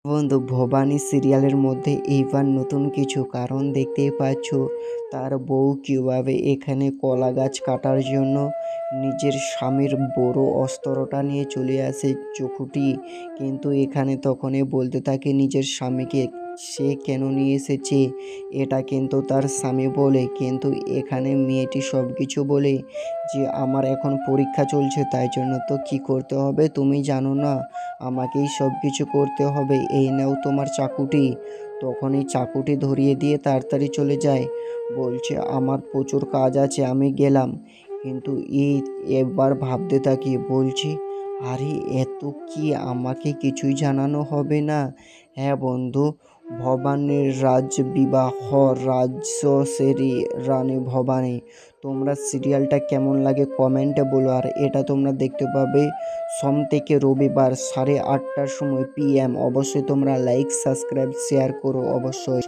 বন্ধু, ভবানী সিরিয়ালের মধ্যে এইবার নতুন কিছু কারণ দেখতেই পাচ্ছ। তার বউ কিভাবে এখানে কলা গাছ কাটার জন্য নিজের স্বামীর বড় অস্ত্রটা নিয়ে চলে আসে, চকুটি। কিন্তু এখানে তখনই বলতে থাকে নিজের স্বামীকে সে কেন নিয়ে এসেছে, এটা কিন্তু তার স্বামী বলে। কিন্তু এখানে মেয়েটি সব কিছু বলে যে আমার এখন পরীক্ষা চলছে, তাই জন্য তো কি করতে হবে তুমি জানো না, আমাকেই সব কিছু করতে হবে, এই নাও তোমার চাকুটি। তখন এই চাকুটি ধরিয়ে দিয়ে তাড়াতাড়ি চলে যায়, বলছে আমার প্রচুর কাজ আছে আমি গেলাম। কিন্তু এই একবার ভাবতে থাকি, বলছি আরে এত কি, আমাকে কিছুই জানানো হবে না? হ্যাঁ বন্ধু, ভবানীর রাজ বিবাহ, রাজেশ্বরী রানী ভবানী। তোমরা সিরিয়ালটা কেমন লাগে কমেন্টে বলো। আর এটা তোমরা দেখতে পাবে সোম থেকে রবিবার 8:30টার সময় PM। অবশ্যই তোমরা লাইক সাবস্ক্রাইব শেয়ার করো অবশ্যই।